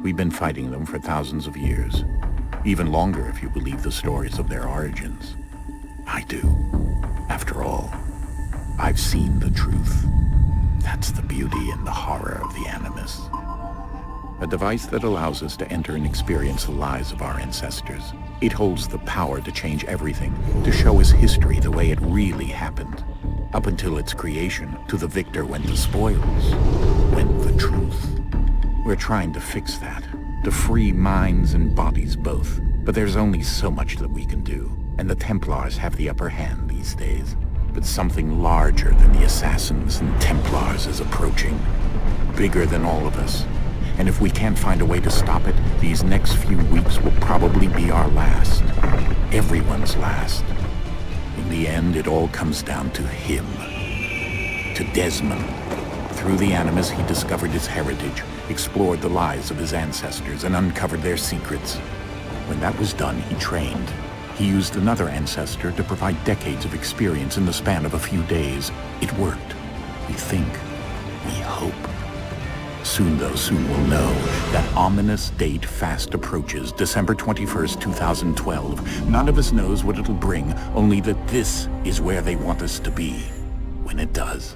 We've been fighting them for thousands of years. Even longer if you believe the stories of their origins. I do. After all, I've seen the truth. That's the beauty and the horror of the Animus. A device that allows us to enter and experience the lives of our ancestors. It holds the power to change everything, to show us history the way it really happened. Up until its creation, to the victor went the spoils, went the truth. We're trying to fix that, to free minds and bodies both. But there's only so much that we can do, and the Templars have the upper hand these days. But something larger than the Assassins and Templars is approaching, bigger than all of us. And if we can't find a way to stop it, these next few weeks will probably be our last. Everyone's last. In the end, it all comes down to him. To Desmond. Through the Animus, he discovered his heritage, explored the lives of his ancestors, and uncovered their secrets. When that was done, he trained. He used another ancestor to provide decades of experience in the span of a few days. It worked. We think. We hope. Soon, though, soon we'll know. That ominous date fast approaches, December 21st, 2012. None of us knows what it'll bring, only that this is where they want us to be, when it does.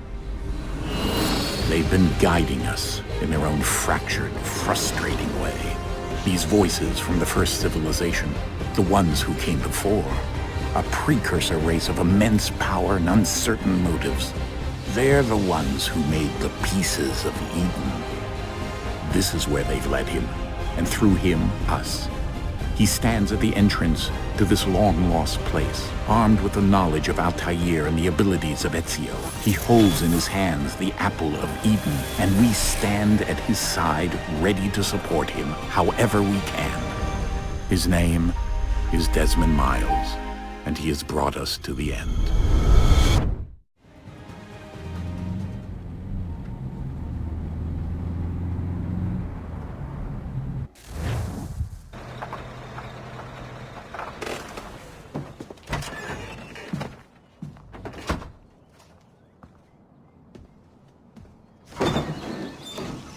They've been guiding us in their own fractured, frustrating way. These voices from the first civilization, the ones who came before, a precursor race of immense power and uncertain motives. They're the ones who made the pieces of Eden. This is where they've led him, and through him, us. He stands at the entrance to this long-lost place, armed with the knowledge of Altair and the abilities of Ezio. He holds in his hands the apple of Eden, and we stand at his side, ready to support him however we can. His name is Desmond Miles, and he has brought us to the end.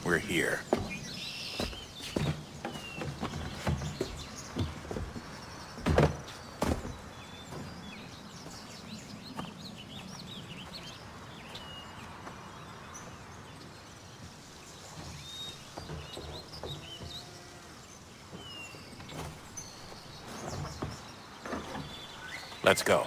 We're here. Let's go.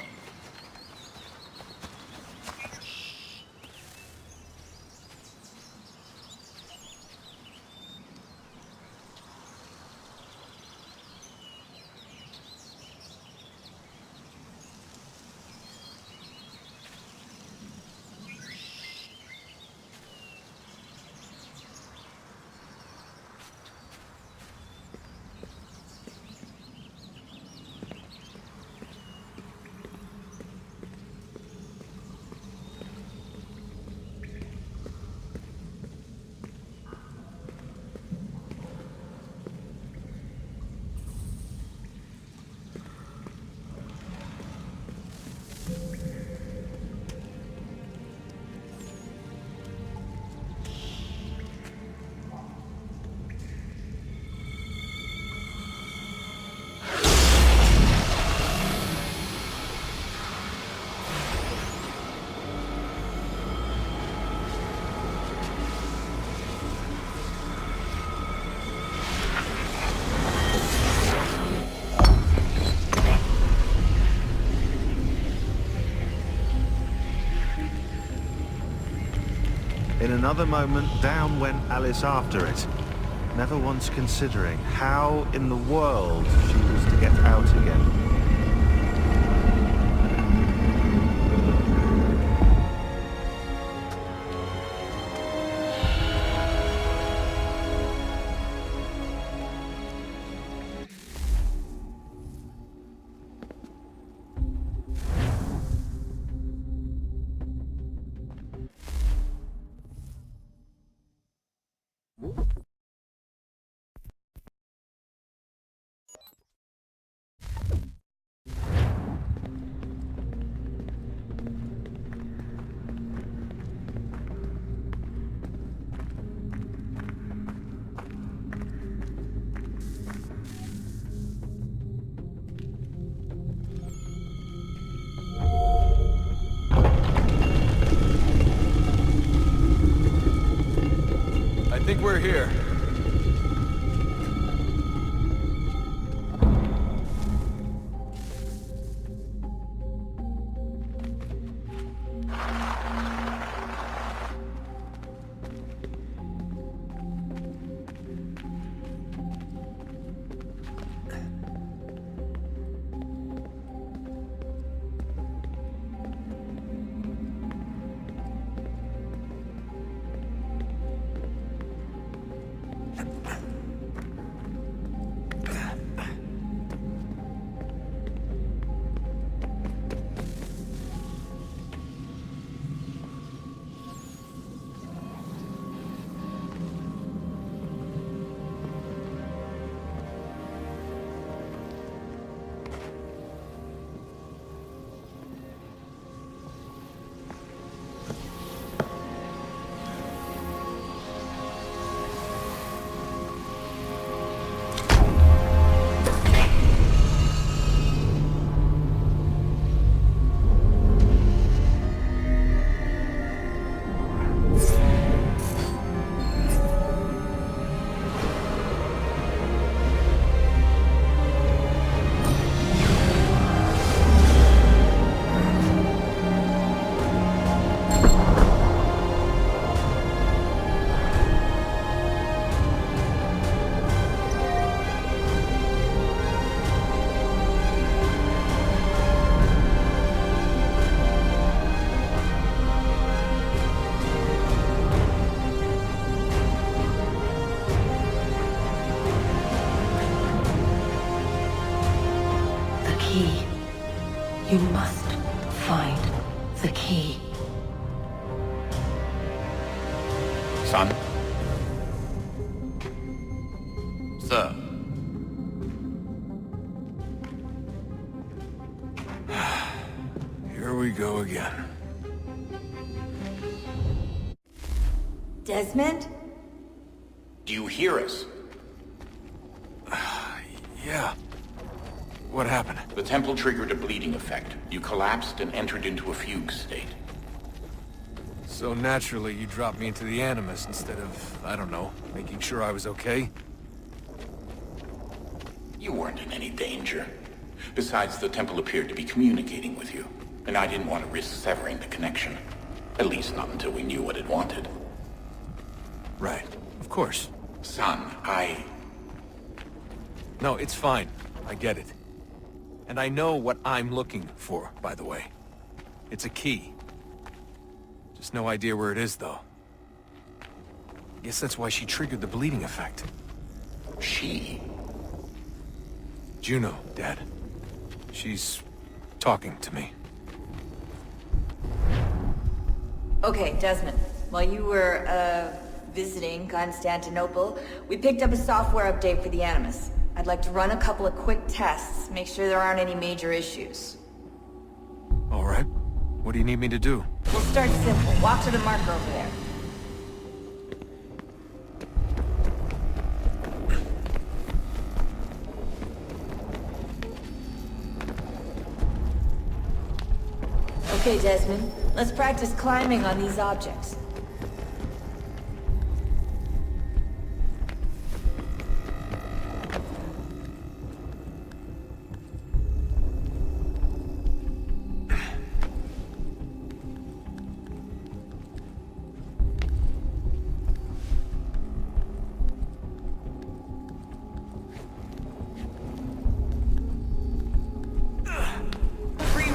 In another moment, down went Alice after it, never once considering how in the world she was to get out again. here. Key. You must find the key. Son? Sir? Here we go again. Desmond? Do you hear us? Yeah. What happened? The temple triggered a bleeding effect. You collapsed and entered into a fugue state. So naturally, you dropped me into the Animus instead of, I don't know, making sure I was okay? You weren't in any danger. Besides, the temple appeared to be communicating with you, and I didn't want to risk severing the connection. At least not until we knew what it wanted. Right. Of course. Son, No, it's fine. I get it. And I know what I'm looking for, by the way. It's a key. Just no idea where it is, though. Guess that's why she triggered the bleeding effect. She? Juno, Dad. She's talking to me. Okay, Desmond. While you were, visiting Constantinople, we picked up a software update for the Animus. I'd like to run a couple of quick tests, make sure there aren't any major issues. All right. What do you need me to do? We'll start simple. Walk to the marker over there. Okay, Desmond. Let's practice climbing on these objects.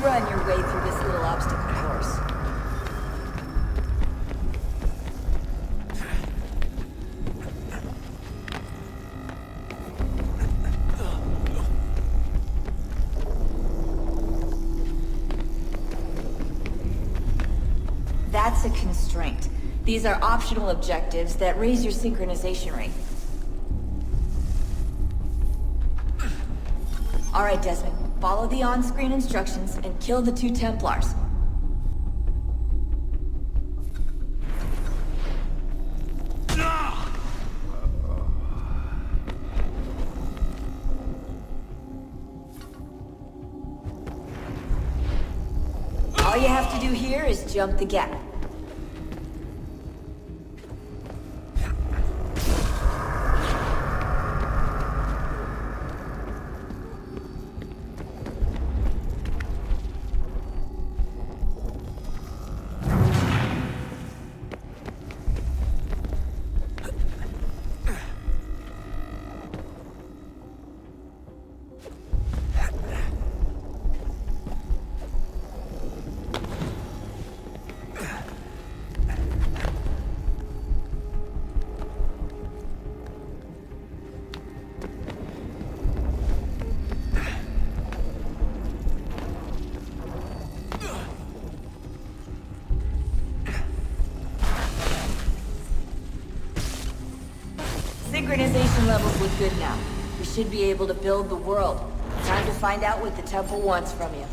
Run your way through this little obstacle course. That's a constraint. These are optional objectives that raise your synchronization rate. All right, Desmond. Follow the on-screen instructions and kill the 2 Templars. All you have to do here is jump the gap. Synchronization levels look good now. We should be able to build the world. Time to find out what the temple wants from you.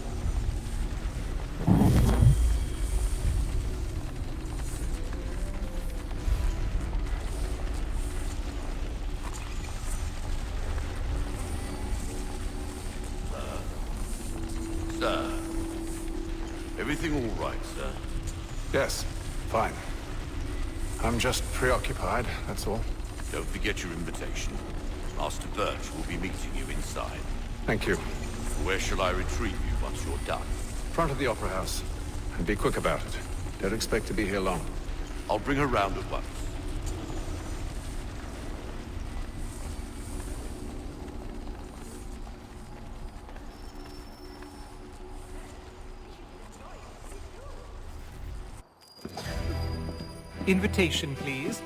Sir. Everything all right, sir? Yes, fine. I'm just preoccupied, that's all. Don't forget your invitation. Master Birch will be meeting you inside. Thank you. Where shall I retrieve you once you're done? Front of the Opera House. And be quick about it. Don't expect to be here long. I'll bring her round at once. Invitation, please.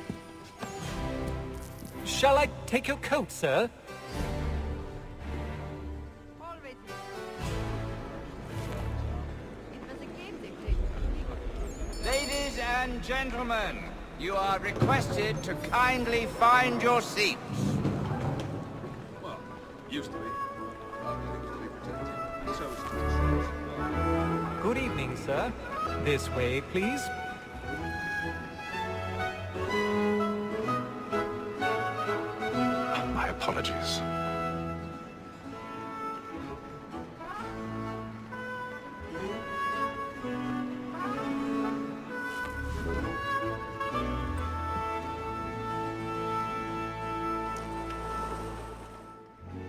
Shall I take your coat, sir? Ladies and gentlemen, you are requested to kindly find your seats. Well, used to be. Good evening, sir. This way, please. My apologies.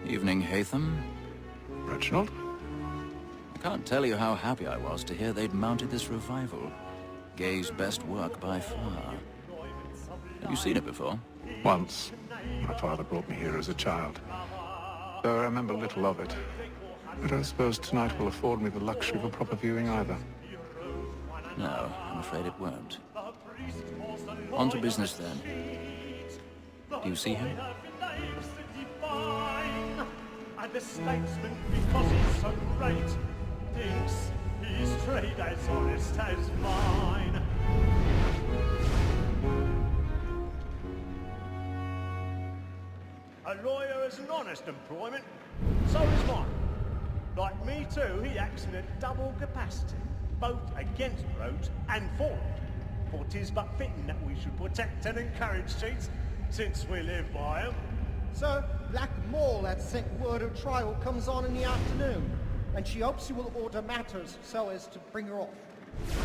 Evening, Hatham. Reginald? I can't tell you how happy I was to hear they'd mounted this revival. Gay's best work by far. Have you seen it before? Once. My father brought me here as a child. Though I remember little of it. I don't suppose tonight will afford me the luxury of a proper viewing either. No, I'm afraid it won't. On to business then. Do you see him? And the statesman, because he's so great, thinks his trade as honest as mine. A lawyer is an honest employment, so is mine. Like me too, he acts in a double capacity, both against roads and for it. For 'tis but fitting that we should protect and encourage cheats, since we live by 'em. Sir, Black Mall had sent word of trial comes on in the afternoon, and she hopes you will order matters so as to bring her off.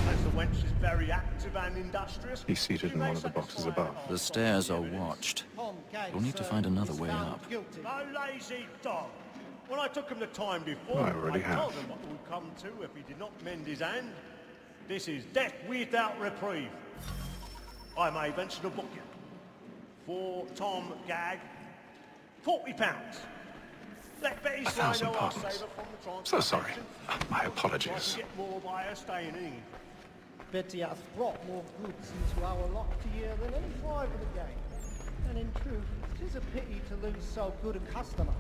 As the wench is very active and industrious... He's seated in one of the boxes above. The stairs are watched. We'll need to find another way up. A lazy dog! When I took him the time before, I already have. told him what it would come to if he did not mend his hand. This is death without reprieve. I may venture to book you. For Tom Gag, £40. Let Betty Slide know I'll save her from the transportation. So sorry. My I apologies. can get more by her staying in. Betty hath brought more goods into our lot year than any five of the gang. And in truth, 'tis a pity to lose so good a customer.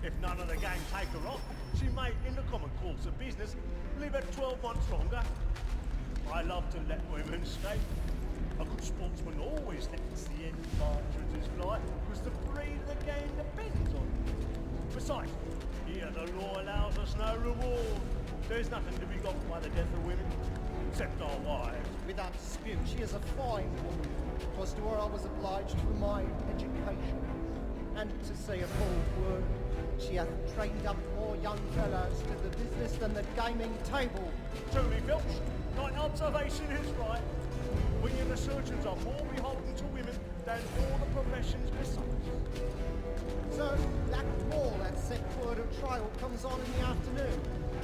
If none of the gang take her off, she may, in the common course of business, live at 12 months longer. I love to let women skate. A good sportsman always lets the end partridges fly, because the breed of the game depends on it. Besides, here the law allows us no reward. There's nothing to be got by the death of women, except our wives. Without dispute, she is a fine woman. 'Twas to her I was obliged for my education. And to say a bold word, she hath trained up more young fellows to the business than the gaming table. Truly, Filch, my observation is right. We and the surgeons are more beholden to women than all the professions besides. Sir, Black Wall had sent word of trial comes on in the afternoon,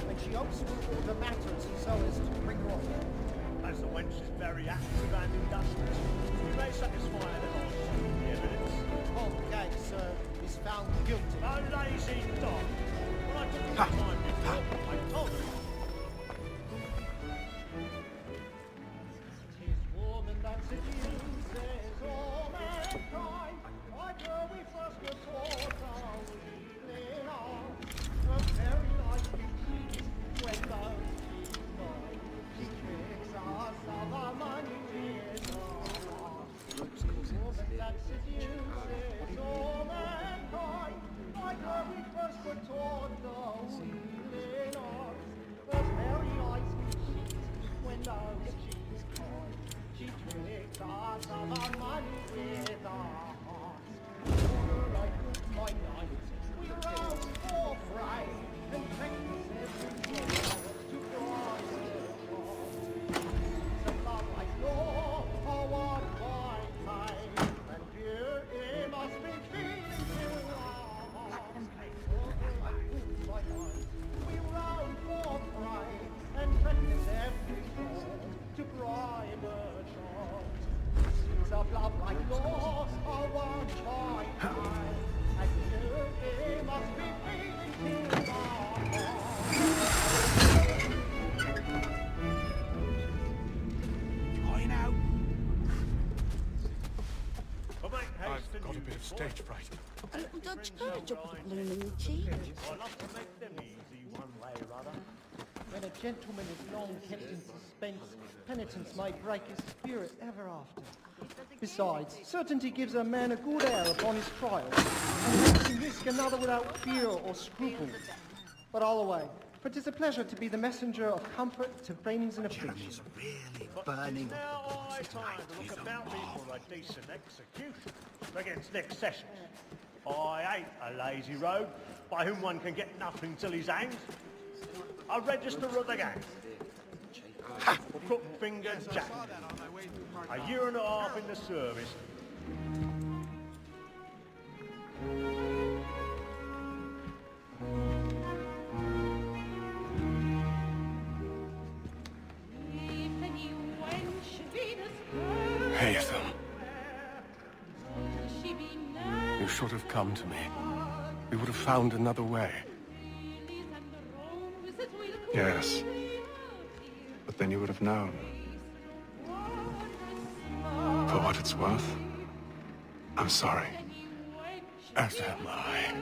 and she hopes you will order matters so as to bring her off. As the wench is very active and industrious, we may satisfy her on the evidence. Tom Gag, sir, is found guilty. A lazy dog. When I took him the time before, I told him. Tis woman that seduces all mankind, like her we first were taught our weakling arm. A very like beauty, when those she find, she tricks us of our money in our heart. Tis woman that seduces A little Dutch girl drop a balloon in the cheek. I love to make them easy one way or other. When a gentleman is long kept in suspense, penitence may break his spirit ever after. Besides, certainty gives a man a good air upon his trial, and makes him risk another without fear or scruple. But all the way, for 'tis a pleasure to be the messenger of comfort to friends in affliction. Really burning. Now I time to look about me for a decent execution against next session. I ain't a lazy rogue by whom one can get nothing till he's hanged. A register of the gang. Crook-fingered Jack. A year and a half in the service. Haytham. You should have come to me. We would have found another way. Yes. But then you would have known. For what it's worth, I'm sorry. As am I.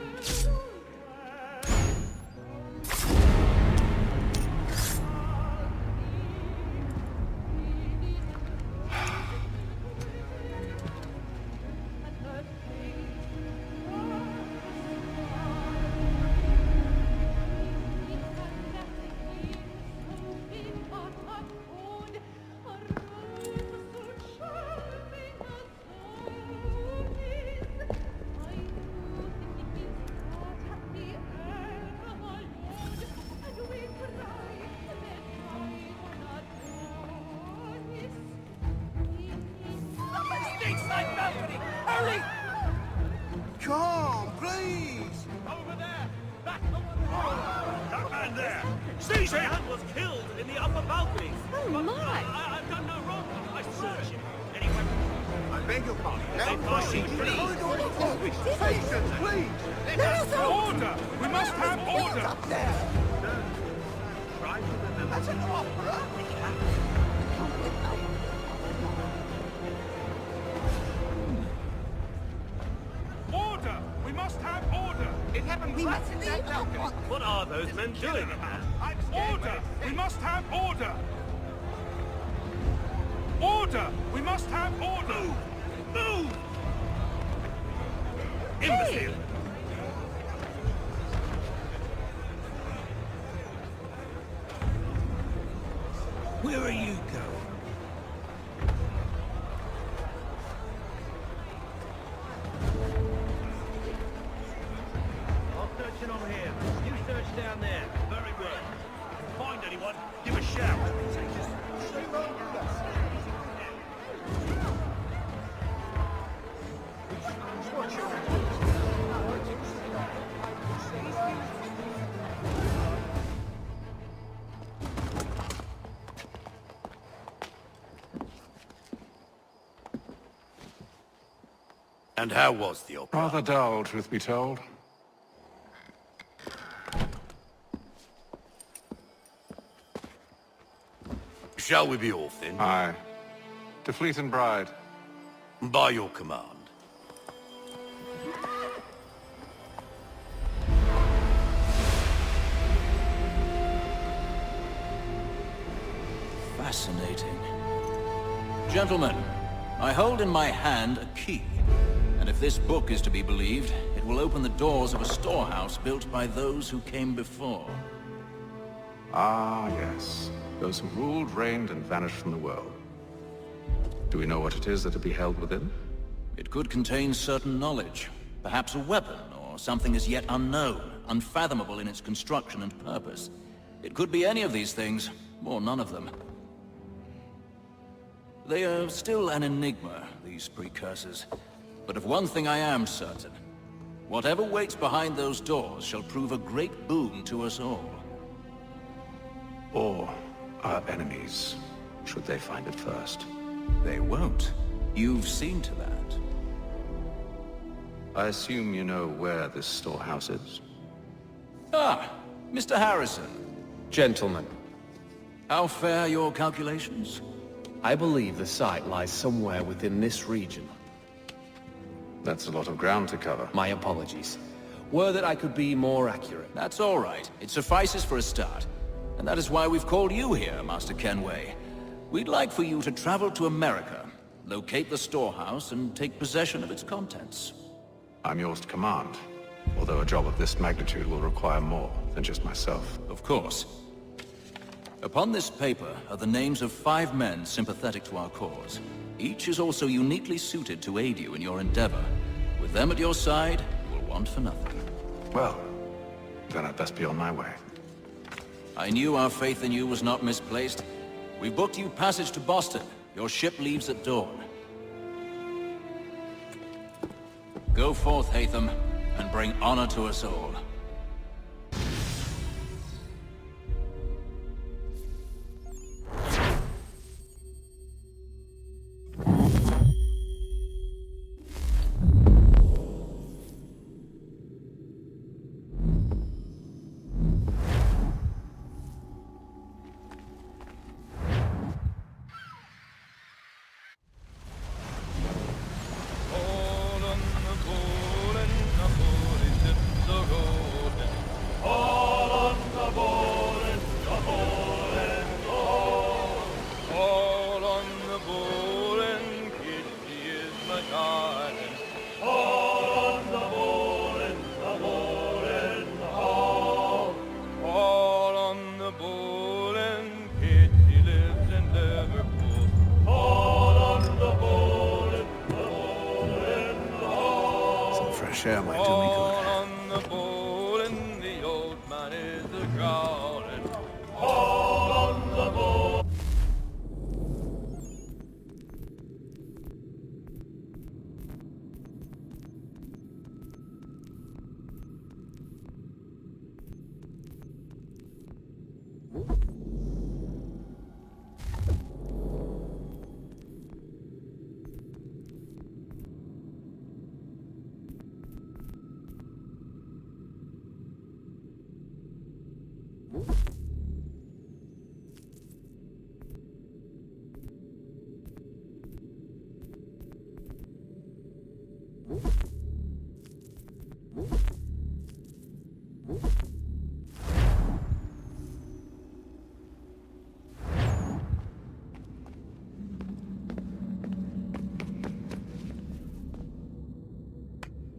Come, please! Over there! Back over there! That man there! Seize him! Man was killed in the upper balcony! Oh my! I've done no wrong! I swear it! Any weapons? I beg your pardon. Please! Patience, please! Order! We must have order! Up there! Try to remember. That's an opera! Order! We must have order! It happened right in that balcony! What are those men doing? Order! We must have order! Order! We must have order! Move! Move! Imbecile! Where are you going? I'm searching on here. You search down there. Very well. If you find anyone, give a shout. And how was the opera? Rather dull, truth be told. Shall we be off then? Aye. To Fleet and Bride. By your command. Fascinating. Gentlemen, I hold in my hand a key. And if this book is to be believed, it will open the doors of a storehouse built by those who came before. Ah, yes. Those who ruled, reigned, and vanished from the world. Do we know what it is that to be held within? It could contain certain knowledge. Perhaps a weapon, or something as yet unknown, unfathomable in its construction and purpose. It could be any of these things, or none of them. They are still an enigma, these precursors. But of one thing I am certain. Whatever waits behind those doors shall prove a great boon to us all. Or our enemies, should they find it first. They won't. You've seen to that. I assume you know where this storehouse is? Ah, Mr. Harrison. Gentlemen, How fare your calculations? I believe the site lies somewhere within this region. That's a lot of ground to cover. My apologies. Were that I could be more accurate. That's all right. It suffices for a start. And that is why we've called you here, Master Kenway. We'd like for you to travel to America, locate the storehouse, and take possession of its contents. I'm yours to command, although a job of this magnitude will require more than just myself. Of course. Upon this paper are the names of 5 men sympathetic to our cause. Each is also uniquely suited to aid you in your endeavor. With them at your side, you will want for nothing. Well, then I'd best be on my way. I knew our faith in you was not misplaced. We booked you passage to Boston. Your ship leaves at dawn. Go forth, Hatham, and bring honor to us all. Fresh air might do me good. On the bowl and the old man is a-growling. All on the bowl.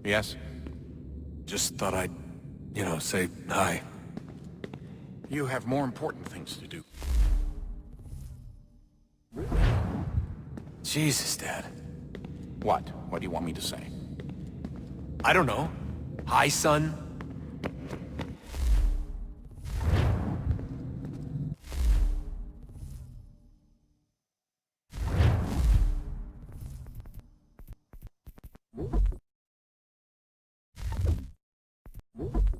Yes? Just thought I'd, say hi. You have more important things to do. Jesus, Dad. What? What do you want me to say? I don't know. Hi, son. Whoop.